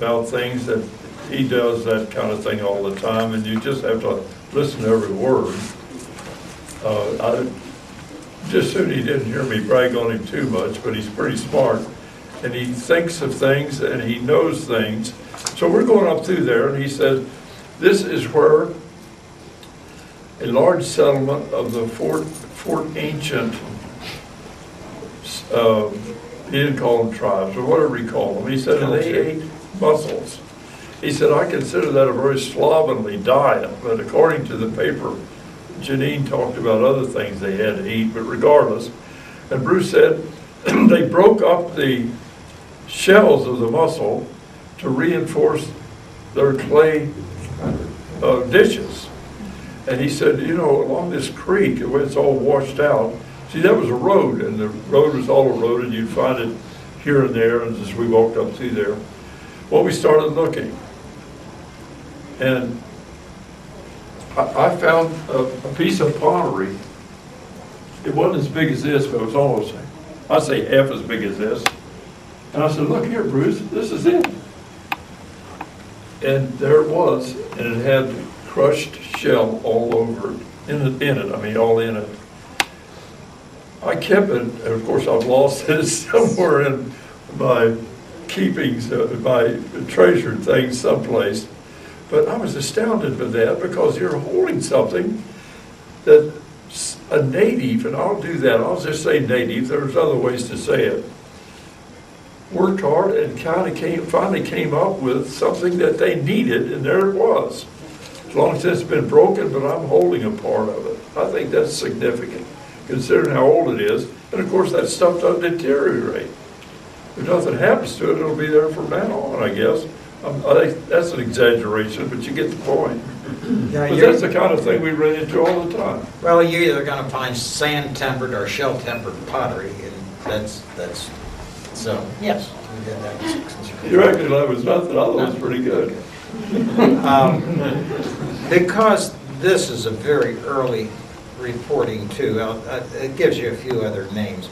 about things that he does that kind of thing all the time, and you just have to listen to every word. I just soon he didn't hear me brag on him too much, but he's pretty smart, and he thinks of things and he knows things. So we're going up through there, and he said, this is where a large settlement of the Fort Ancient, he didn't call them tribes, or whatever he called them. He said, and they ate mussels. He said, I consider that a very slovenly diet, but according to the paper, Janine talked about other things they had to eat, but regardless. And Bruce said, they broke up the shells of the mussel to reinforce their clay dishes. And he said, you know, along this creek, where it's all washed out, see, that was a road, and the road was all eroded. You'd find it here and there, and as we walked up through there. Well, we started looking. And I found a piece of pottery. It wasn't as big as this, but it was almost, I'd say half as big as this. And I said, look here, Bruce, this is it. And there it was, and it had crushed shell all over it, I mean, all in it. I kept it, and of course I've lost it somewhere in my keepings, my treasured things someplace. But I was astounded by that, because you're holding something that a native, and I'll do that, I'll just say native, there's other ways to say it, worked hard and finally came up with something that they needed, and there it was. As long as it's been broken, but I'm holding a part of it. I think that's significant, considering how old it is. And of course, that stuff doesn't deteriorate. If nothing happens to it, it'll be there from now on, I guess. I think that's an exaggeration, but you get the point. Yeah, but that's the kind of thing we run into all the time. Well, you're either going to find sand-tempered or shell-tempered pottery, and that's so, yes. You're acting like it was nothing, I thought it was pretty good. Because this is a very early reporting, too, it gives you a few other names.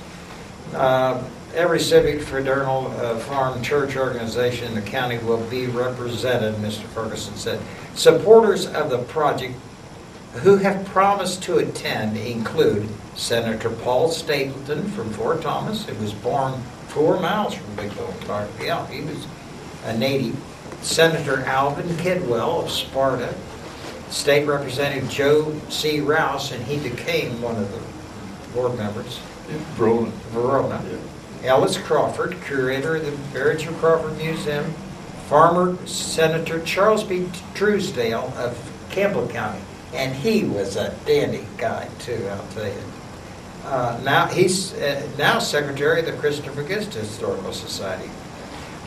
Every civic, fraternal, farm, church organization in the county will be represented, Mr. Ferguson said. Supporters of the project who have promised to attend include Senator Paul Stapleton from Fort Thomas, who was born 4 miles from Big Bone Park. Yeah, he was a native. Senator Alvin Kidwell of Sparta, State Representative Joe C. Rouse, and he became one of the board members. Verona. Yeah. Ellis Crawford, curator of the Barrage of Crawford Museum, farmer Senator Charles B. Truesdale of Campbell County, and he was a dandy guy too, I'll tell you. Now he's now secretary of the Christopher Gist Historical Society.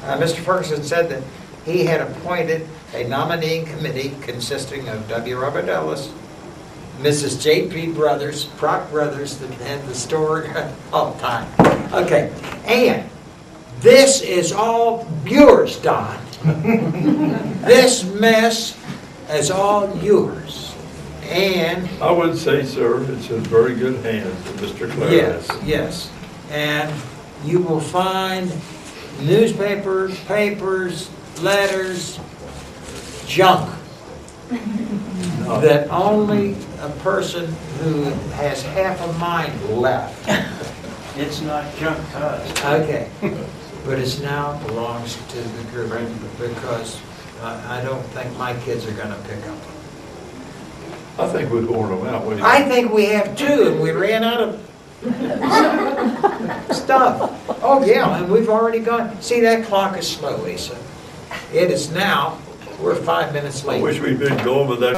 Mr. Ferguson said that he had appointed a nominating committee consisting of W. Robert Ellis, Mrs. J.P. Brothers, Proc Brothers, that had the store all the time. Okay, and this is all yours, Don. This mess is all yours. And I would say, sir, it's in very good hands of Mr. Clarence. Yes. And you will find newspapers, papers, letters, junk that only a person who has half a mind left. It's not junk to us. Okay, but it now belongs to the group because I don't think my kids are going to pick up. I think we've worn them out. What do you I think? think we have too, and we ran out of stuff. Oh yeah, and we've already gone. See, that clock is slow, Lisa. It is now, we're 5 minutes I late. wish we'd been going with that.